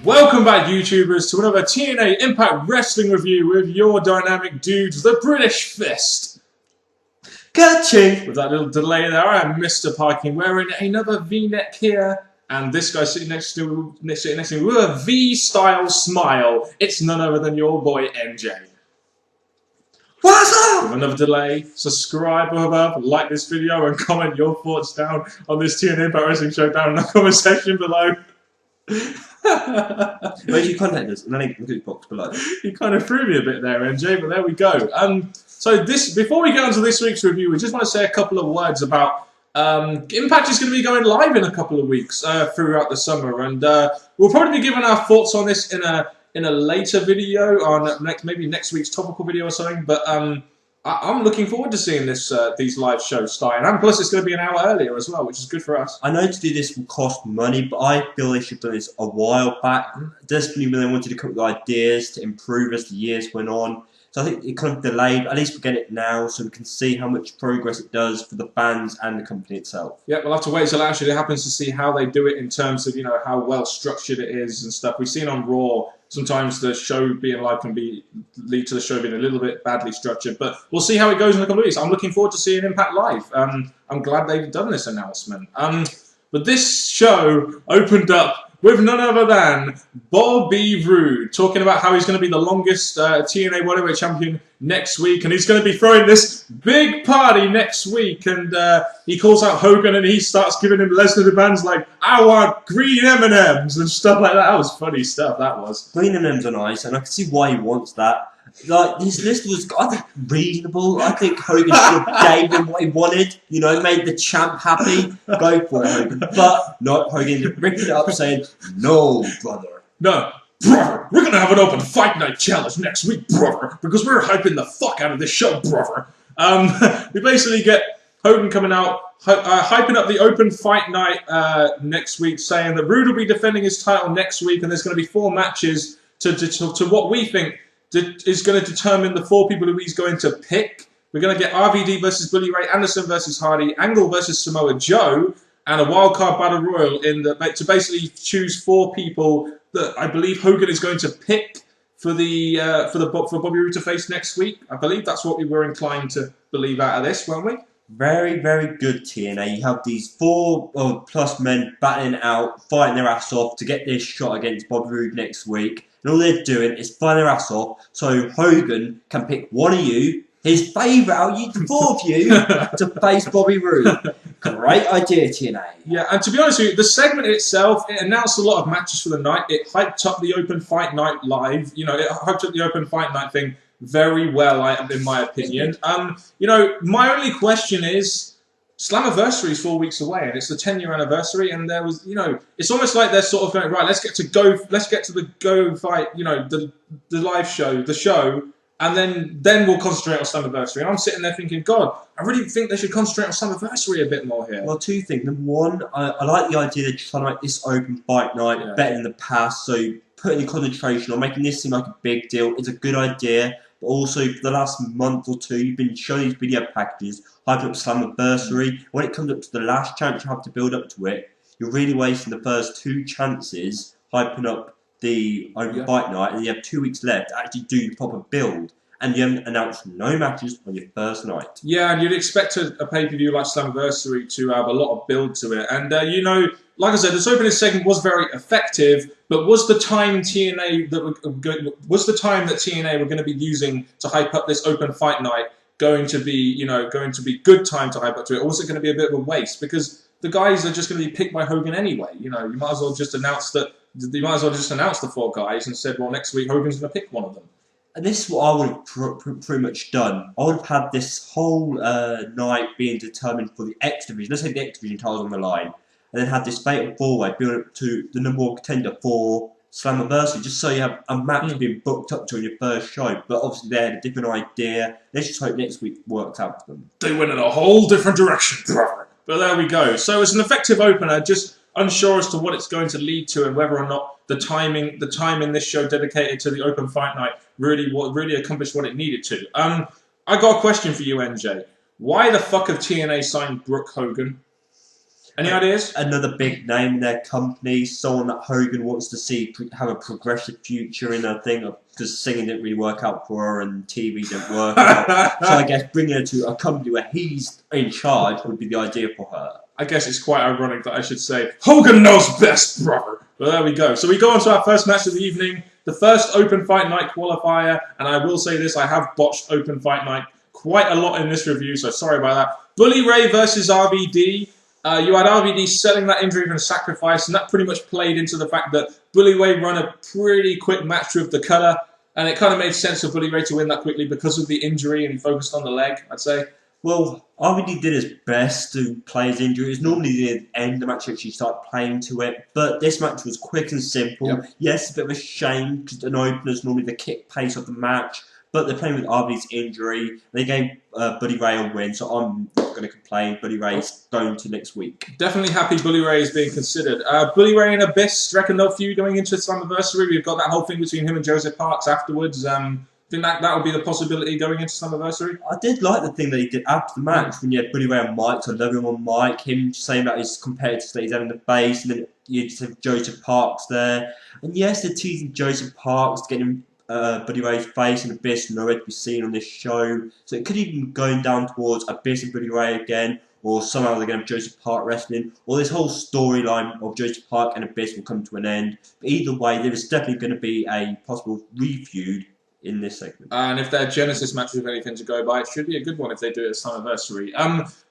Welcome back, YouTubers, to another TNA Impact Wrestling review with your dynamic dudes, the British Fist. Gotcha! With that little delay there, I am Mr. Parkin wearing another V-neck here, and this guy sitting next to me with a V-style smile. It's none other than your boy MJ. What's up? With another delay, subscribe above, like this video, and comment your thoughts down on this TNA Impact Wrestling show down in the comment section below. Where do you contact us? In the link box below. You kind of threw me a bit there, MJ, but there we go. So before we get on to this week's review, we just want to say a couple of words about Impact is going to be going live in a couple of weeks throughout the summer, and we'll probably be giving our thoughts on this in a later video, on maybe next week's topical video or something. But I'm looking forward to seeing these live shows starting, and plus it's going to be an hour earlier as well, which is good for us. I know to do this will cost money, but I feel they should have done this a while back. Desperately when they wanted to come up with ideas to improve as the years went on. So I think it kind of delayed. At least we get it now, so we can see how much progress it does for the fans and the company itself. Yeah, we'll have to wait until it actually happens to see how they do it in terms of, you know, how well structured it is and stuff. We've seen on Raw sometimes the show being live can lead to the show being a little bit badly structured, but we'll see how it goes in a couple of weeks. I'm looking forward to seeing Impact live. I'm glad they've done this announcement. But this show opened up with none other than Bobby Roode, talking about how he's going to be the longest TNA World Heavyweight Champion next week, and he's going to be throwing this big party next week, and he calls out Hogan, and he starts giving him Lesnar demands like, I want green M&Ms, and stuff like that. That was funny stuff, that was. Green M&Ms are nice, and I can see why he wants that. Like, his list was, I think, reasonable. I think Hogan should have gave him what he wanted. You know, made the champ happy. Go for it, Hogan. But not Hogan ripping it up saying, no, brother. No, brother. We're going to have an open fight night challenge next week, brother. Because we're hyping the fuck out of this show, brother. We basically get Hogan coming out, hyping up the open fight night next week, saying that Roode will be defending his title next week, and there's going to be 4 matches to what we think is going to determine the 4 people who he's going to pick. We're going to get RVD versus Bully Ray, Anderson versus Hardy, Angle versus Samoa Joe, and a wildcard battle royal to basically choose 4 people that I believe Hogan is going to pick for Bobby Roode to face next week. I believe that's what we were inclined to believe out of this, weren't we? Very, very good TNA. You have these 4 plus men battling out, fighting their ass off to get this shot against Bobby Roode next week. And all they're doing is fighting their ass off so Hogan can pick one of you, his favourite out of the 4 of you, to face Bobby Roode. Great idea, TNA. Yeah, and to be honest with you, the segment itself, it announced a lot of matches for the night. It hyped up the open fight night live. You know, it hyped up the open fight night thing very well, in my opinion. You know, my only question is, Slammiversary is 4 weeks away, and it's the 10-year anniversary, and there was, you know, it's almost like they're sort of going, right, let's get to the go fight, you know, the live show, the show, and then we'll concentrate on Slammiversary. And I'm sitting there thinking, God, I really think they should concentrate on Slammiversary a bit more here. Well, 2 things. Number 1, I like the idea they're trying to make this open fight night better than the past, so putting the concentration on making this seem like a big deal is a good idea. But also, for the last month or 2, you've been showing these video packages, hyping up Slammiversary. When it comes up to the last chance you have to build up to it, you're really wasting the first 2 chances hyping up the open fight night, and you have 2 weeks left to actually do the proper build. And you haven't announced no matches on your first night. Yeah, and you'd expect a pay-per-view like Slammiversary to have a lot of build to it. And, you know, like I said, this opening segment was very effective, but was the time that TNA were going to be using to hype up this open fight night going to be good time to hype up to it, or was it going to be a bit of a waste? Because the guys are just going to be picked by Hogan anyway. You know, you might as well just announce the 4 guys and said, well, next week Hogan's going to pick one of them. And this is what I would have pretty much done. I would have had this whole night being determined for the X Division. Let's say the X Division titles on the line. And then have this fatal 4-way build up to the number 1 contender for Slammiversary, just so you have a match being booked up to on your first show. But obviously they had a different idea. Let's just hope next week works out for them. They went in a whole different direction, brother. But there we go. So it's an effective opener, just unsure as to what it's going to lead to and whether or not the time in this show dedicated to the open fight night really accomplished what it needed to. I got a question for you, NJ. Why the fuck have TNA signed Brooke Hogan? Any ideas? Another big name in their company, someone that Hogan wants to see have a progressive future in a thing, because singing didn't really work out for her and TV didn't work out. So I guess bringing her to a company where he's in charge would be the idea for her. I guess it's quite ironic that I should say, Hogan knows best, brother. But there we go. So we go on to our first match of the evening, the first Open Fight Night qualifier, and I will say this, I have botched Open Fight Night quite a lot in this review, so sorry about that. Bully Ray versus RVD. You had RVD selling that injury from sacrifice, and that pretty much played into the fact that Bully Ray run a pretty quick match with the cutter, and it kind of made sense for Bully Ray to win that quickly because of the injury, and he focused on the leg, I'd say. Well, RVD did his best to play his injury. It's normally the end of the match actually start playing to it, but this match was quick and simple. Yep. Yes, a bit of a shame because an opener is normally the kick pace of the match, but they're playing with RVD's injury. They gave Bully Ray a win, so I'm not going to complain. Bully Ray's going to next week. Definitely happy Bully Ray is being considered. Bully Ray and Abyss, reckon no feud going into Slammiversary. We've got that whole thing between him and Joseph Parks afterwards. Think that would be the possibility going into Slammiversary? I did like the thing that he did after the match when you had Bully Ray on mic, so I love him on mic, him saying about his competitors that he's having the base, and then you just have Joseph Parks there. And yes, they're teasing Joseph Parks to get him Bully Ray's face and Abyss nowhere to be seen on this show. So it could even be going down towards Abyss and Bully Ray again, or somehow they're going to have Joseph Park wrestling, or this whole storyline of Joseph Park and Abyss will come to an end. But either way, there is definitely going to be a possible refeud in this segment. And if their Genesis match is anything to go by, it should be a good one if they do it at Slammiversary.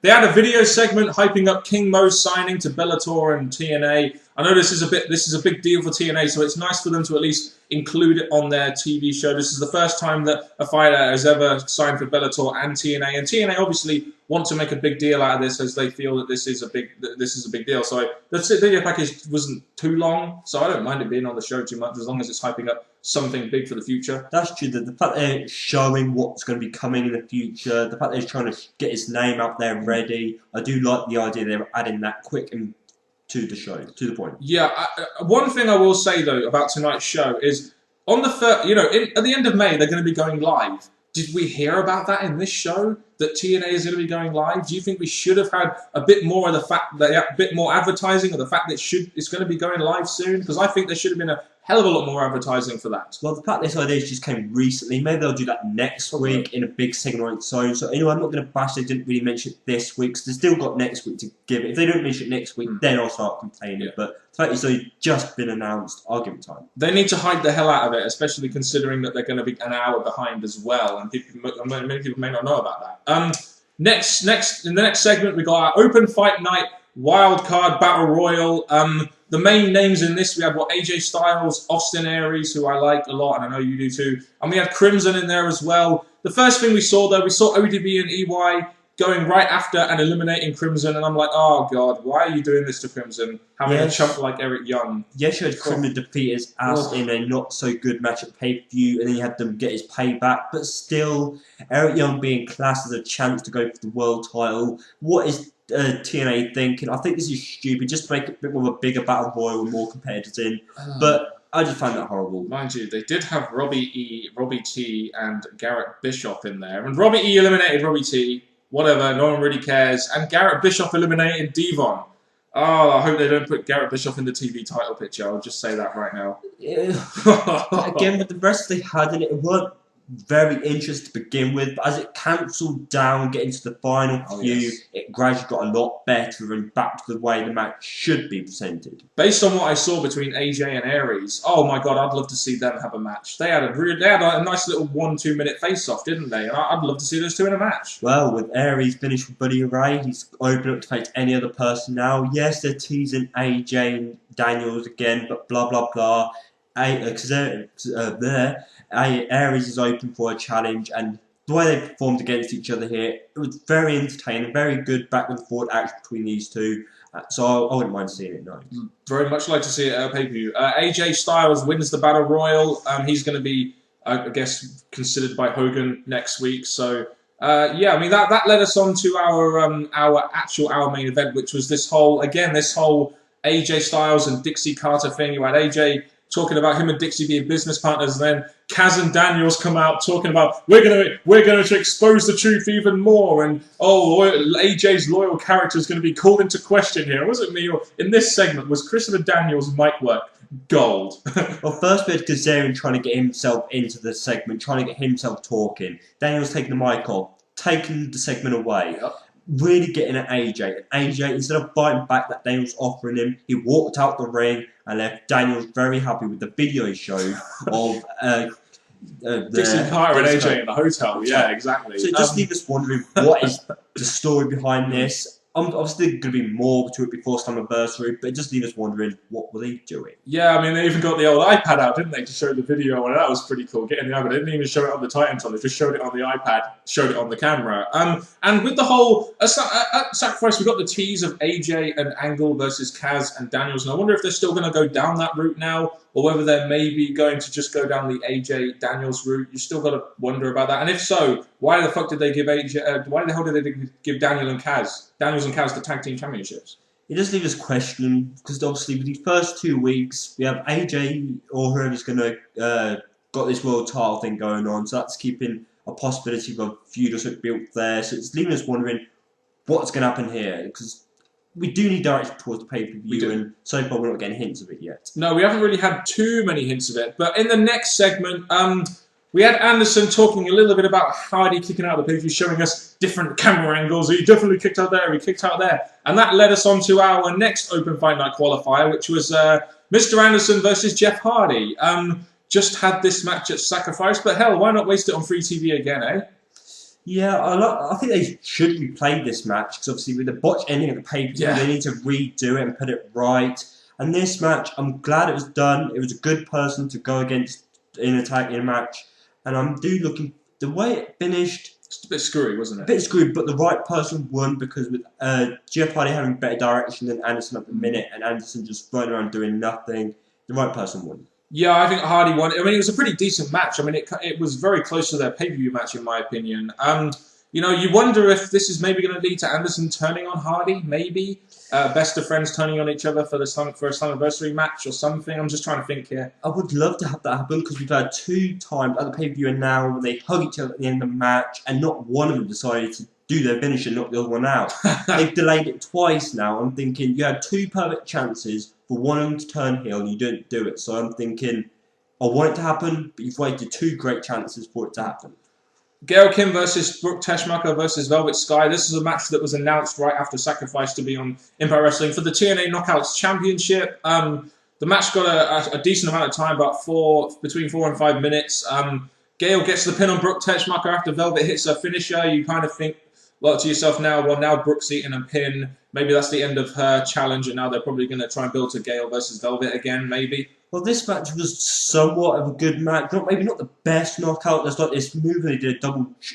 They had a video segment hyping up King Mo's signing to Bellator and TNA. I know this is a big deal for TNA, so it's nice for them to at least include it on their TV show. This is the first time that a fighter has ever signed for Bellator and TNA, and TNA obviously want to make a big deal out of this as they feel that this is a big deal. So the video package wasn't too long, so I don't mind it being on the show too much as long as it's hyping up something big for the future. That's true. The fact they're showing what's going to be coming in the future, the fact they're trying to get his name out there ready, I do like the idea they're adding that quick and to the show, to the point. Yeah, one thing I will say though about tonight's show is on the at the end of May they're going to be going live. Did we hear about that in this show? That TNA is going to be going live? Do you think we should have had a bit more of the fact that a bit more advertising of the fact that it's going to be going live soon? Because I think there should have been a hell of a lot more advertising for that. Well, the fact this idea just came recently, maybe they'll do that next week in a big segment on its own. So anyway, I'm not going to bash they didn't really mention it this week, because they've still got next week to give it. If they don't mention it next week, then I'll start complaining. Yeah. But the fact it's only just been announced, I'll give it time. They need to hide the hell out of it, especially considering that they're going to be an hour behind as well, and many people may not know about that. Next, in the next segment, we got our Open Fight Night Wild Card Battle Royal. The main names in this, we had AJ Styles, Austin Aries, who I like a lot, and I know you do too. And we had Crimson in there as well. The first thing we saw, though, we saw ODB and EY going right after and eliminating Crimson, and I'm like, oh God, why are you doing this to Crimson? Having a chump like Eric Young. Yes, you had Crimson defeat his ass in a not-so-good match at pay-per-view, and then you had them get his payback, but still, Eric Young being classed as a chance to go for the world title. What is TNA thinking? I think this is stupid, just to make it a bit more of a bigger battle royal with more competitors in, but I just find that horrible. Mind you, they did have Robbie E, Robbie T, and Garrett Bischoff in there, and Robbie E eliminated Robbie T. Whatever, no one really cares. And Garrett Bischoff eliminated Devon. Oh, I hope they don't put Garrett Bischoff in the TV title picture. I'll just say that right now. Again, with the rest they had in it, it weren't very interesting to begin with, but as it cancelled down, getting to the final few, it gradually got a lot better and back to the way the match should be presented. Based on what I saw between AJ and Aries, oh my God, I'd love to see them have a match. They had a nice little 1-2 minute face-off, didn't they? And I'd love to see those two in a match. Well, with Aries finished with Buddy Ray, he's open up to face any other person now. Yes, they're teasing AJ and Daniels again, but blah, blah, blah. Aries is open for a challenge, and the way they performed against each other here, it was very entertaining, very good back and forth action between these two. So I wouldn't mind seeing it, no. Very much like to see it at a pay-per-view. AJ Styles wins the Battle Royal. He's going to be, I guess, considered by Hogan next week. So, yeah, I mean, that led us on to our main event, which was this whole AJ Styles and Dixie Carter thing. You had AJ talking about him and Dixie being business partners. And then Kaz and Daniels come out talking about we're going to expose the truth even more. And AJ's loyal character is going to be called into question here. Was it me or in this segment was Christopher Daniels' mic work gold? Well, first we had Kazarian trying to get himself into the segment, trying to get himself talking. Daniels taking the mic off, taking the segment away. Yep. Really getting at AJ. And AJ, instead of fighting back that Daniels offering him, he walked out the ring and left Daniels very happy with the video he showed of Dixie Carter and AJ in the hotel. Yeah, exactly. So it just leaves us wondering what is the story behind this. Obviously, going to be more to it before Slammiversary, but it just leaves us wondering what were they doing. Yeah, I mean, they even got the old iPad out, didn't they, to show the video, and that was pretty cool. Getting the iPad, they didn't even show it on the Titanton, they just showed it on the iPad, showed it on the camera. And with the whole at Sacrifice, we got the tease of AJ and Angle versus Kaz and Daniels, and I wonder if they're still going to go down that route now, or whether they're maybe going to just go down the AJ Daniels route. You still got to wonder about that. And if so, why the fuck did they give AJ? Why the hell did they give Daniels and Kaz the tag team championships? It just leaves us questioning because obviously with these first 2 weeks we have AJ or whoever's going to got this world title thing going on, so that's keeping a possibility of a feud or something built there. So it's leaving us wondering what's going to happen here because we do need direction towards the pay-per-view, and so far we're not getting hints of it yet. No, we haven't really had too many hints of it. But in the next segment, we had Anderson talking a little bit about Hardy kicking out of the pay-per-view, showing us different camera angles. He definitely kicked out there, he kicked out there. And that led us on to our next Open Fight Night qualifier, which was Mr. Anderson versus Jeff Hardy. Just had this match at Sacrifice, but hell, why not waste it on free TV again, eh? Yeah, I think they should replay this match because obviously with the botch ending of the pay-per-view, they need to redo it and put it right. And this match, I'm glad it was done. It was a good person to go against in a match. And I'm looking the way it finished. It's a bit screwy, wasn't it? A bit screwy, but the right person won because with Jeff Hardy having better direction than Anderson at the minute, and Anderson just running around doing nothing, the right person won. Yeah, I think Hardy won. I mean, it was a pretty decent match. I mean, it was very close to their pay-per-view match, in my opinion. You know, you wonder if this is maybe going to lead to Anderson turning on Hardy, maybe. Best of friends turning on each other for a Slammiversary match or something. I'm just trying to think here. I would love to have that happen because we've had 2 times at the pay-per-view and now when they hug each other at the end of the match and not one of them decided to do their finish and knock the other one out. They've delayed it twice now. I'm thinking you had 2 perfect chances for one of them to turn heel and you didn't do it. So I'm thinking, I want it to happen, but you've waited 2 great chances for it to happen. Gail Kim versus Brooke Teschmacher versus Velvet Sky. This is a match that was announced right after Sacrifice to be on Impact Wrestling for the TNA Knockouts Championship. The match got a decent amount of time, about between 4 and 5 minutes. Gail gets the pin on Brooke Teschmacher after Velvet hits her finisher. You kind of think, well, to yourself now, well, now Brooke's eating a pin. Maybe that's the end of her challenge, and now they're probably going to try and build to Gail versus Velvet again, maybe. Well, this match was somewhat of a good match. Maybe not the best knockout. There's like this move where they did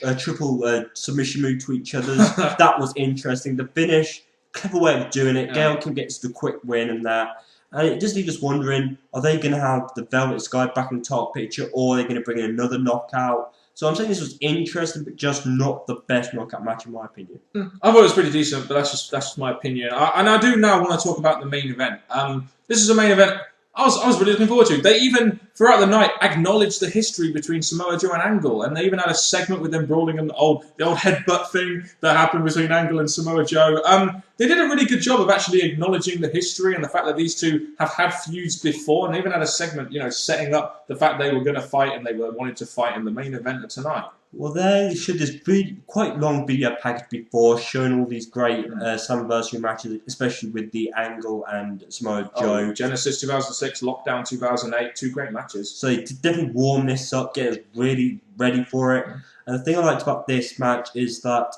a triple submission move to each other. That was interesting. The finish, clever way of doing it. Yeah. Gail Kim gets the quick win and that. And it just leaves us wondering, are they going to have the Velvet Sky back in the top picture, or are they going to bring in another knockout? So I'm saying this was interesting, but just not the best knockout match in my opinion. I thought it was pretty decent, but that's just my opinion. And I do now want to talk about the main event. This is a main event I was really looking forward to. They even, throughout the night, acknowledged the history between Samoa Joe and Angle, and they even had a segment with them brawling and the old headbutt thing that happened between Angle and Samoa Joe. They did a really good job of actually acknowledging the history and the fact that these two have had feuds before, and they even had a segment, you know, setting up the fact they were going to fight and they wanted to fight in the main event of tonight. Well, they showed this quite long video package before, showing all these great Slammiversary matches, especially with the Angle and Samoa Joe. Genesis 2006, Lockdown 2008, 2 great matches. So they definitely warm this up, get us really ready for it. And the thing I liked about this match is that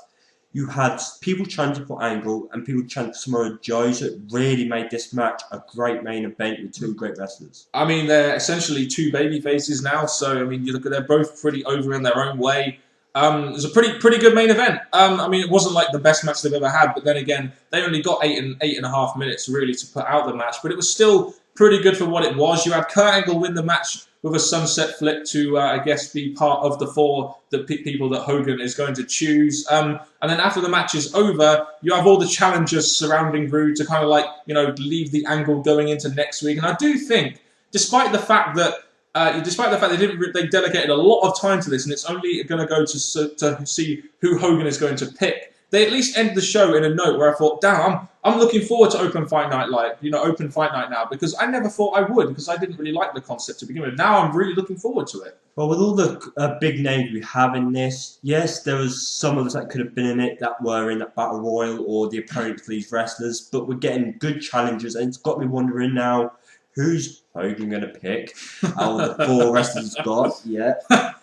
you had people chanting for Angle and people chanting for Samoa Joe, so it really made this match a great main event with 2 great wrestlers. I mean, they're essentially 2 baby faces now, so I mean, you look at they're both pretty over in their own way. It was a pretty good main event. I mean, it wasn't like the best match they've ever had, but then again, they only got 8.5 minutes really to put out the match, but it was still pretty good for what it was. You had Kurt Angle win the match with a sunset flip to, I guess, be part of the 4 people that Hogan is going to choose. And then after the match is over, you have all the challengers surrounding Rude to kind of like, you know, leave the Angle going into next week. And I do think despite the fact that they delegated a lot of time to this, and it's only going to go to see who Hogan is going to pick. They at least ended the show in a note where I thought, damn, I'm looking forward to Open Fight Night Live, Open Fight Night now, because I never thought I would, because I didn't really like the concept to begin with. Now I'm really looking forward to it. Well, with all the big names we have in this, yes, there was some of us that could have been in it that were in that Battle Royal or the opponent for these wrestlers, but we're getting good challenges, and it's got me wondering now, who's Hogan going to pick out of the 4 wrestlers he's got? Yeah.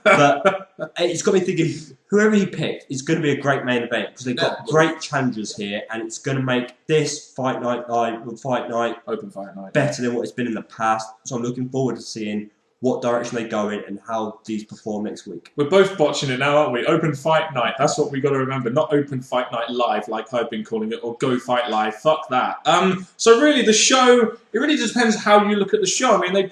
But it's got me thinking, whoever he picked is going to be a great main event because they've got great challengers here, and it's going to make this Open Fight Night better than what it's been in the past. So I'm looking forward to seeing what direction they go in and how these perform next week. We're both botching it now, aren't we? Open Fight Night. That's what we got to remember. Not Open Fight Night Live, like I've been calling it, or Go Fight Live. Fuck that. So really, the show, it really just depends how you look at the show. I mean, they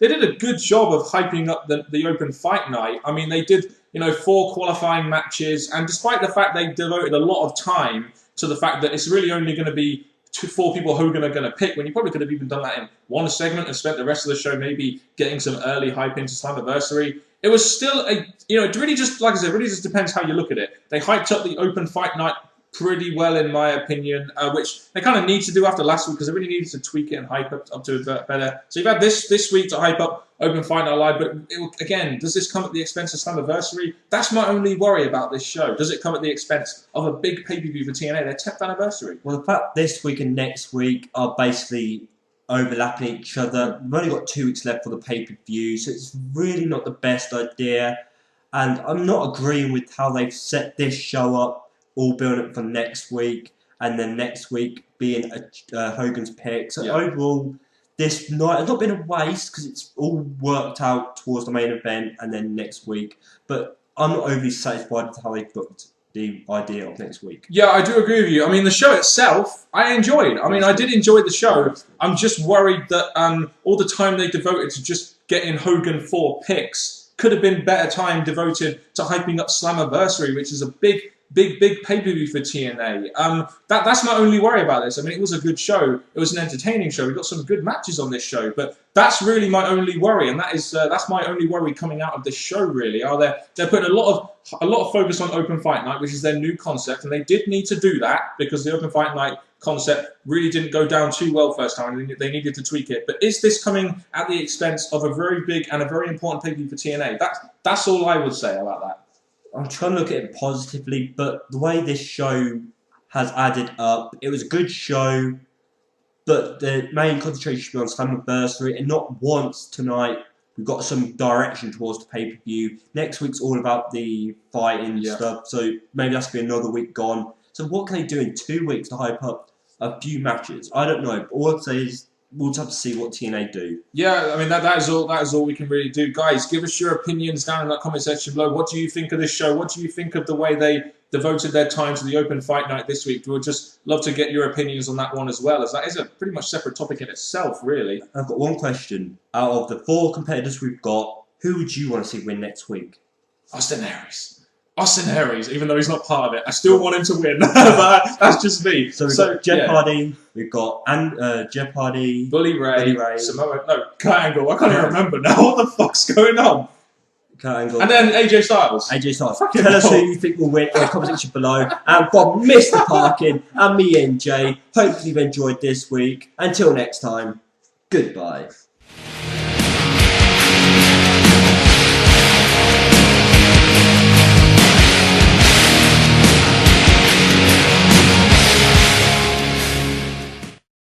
did a good job of hyping up the Open Fight Night. I mean, they did, 4 qualifying matches, and despite the fact they devoted a lot of time to the fact that it's really only going to be 4 people Hogan are going to pick, when you probably could have even done that in 1 segment and spent the rest of the show maybe getting some early hype into Slammiversary. It was still it really just, like I said, really just depends how you look at it. They hyped up the Open Fight Night pretty well, in my opinion, which they kind of need to do after last week because they really needed to tweak it and hype up to it better. So you've had this week to hype up Open Fight Night Live, but again, does this come at the expense of Slammiversary? That's my only worry about this show. Does it come at the expense of a big pay-per-view for TNA, their 10th anniversary? Well, the fact this week and next week are basically overlapping each other. We've only got 2 weeks left for the pay-per-view, so it's really not the best idea. And I'm not agreeing with how they've set this show up, all building up for next week, and then next week being Hogan's pick. So overall, this night has not been a waste because it's all worked out towards the main event and then next week. But I'm not overly satisfied with how they've booked the idea of next week. Yeah, I do agree with you. I mean, the show itself, I enjoyed. I mean, I did enjoy the show. I'm just worried that all the time they devoted to just getting Hogan 4 picks could have been better time devoted to hyping up Slammiversary, which is a big pay-per-view for TNA. That's my only worry about this. I mean, it was a good show. It was an entertaining show. We got some good matches on this show, but that's really my only worry, and that's my only worry coming out of this show. Really, they're putting a lot of focus on Open Fight Night, which is their new concept, and they did need to do that because the Open Fight Night concept really didn't go down too well first time, and they needed to tweak it. But is this coming at the expense of a very big and a very important pay-per-view for TNA? That's all I would say about that. I'm trying to look at it positively, but the way this show has added up, it was a good show, but the main concentration should be on Slammiversary, and not once tonight we've got some direction towards the pay-per-view. Next week's all about the fighting stuff, so maybe that's going to be another week gone. So what can they do in 2 weeks to hype up a few matches? I don't know, but all I'd say is we'll just have to see what TNA do. Yeah, I mean, that is all we can really do. Guys, give us your opinions down in that comment section below. What do you think of this show? What do you think of the way they devoted their time to the Open Fight Night this week? We'd just love to get your opinions on that one as well, as that is a pretty much separate topic in itself, really. I've got one question. Out of the 4 competitors we've got, who would you want to see win next week? Austin Aries, even though he's not part of it. I still want him to win, but that's just me. So we've got Jeff Hardy, we've got Jeff Hardy, Bully Ray, Kurt Angle. I can't even remember now. What the fuck's going on? Kurt Angle. And then AJ Styles. Tell us who you think will win in the comment section below. And from Mr. Parkin and me, NJ, hopefully you've enjoyed this week. Until next time, goodbye.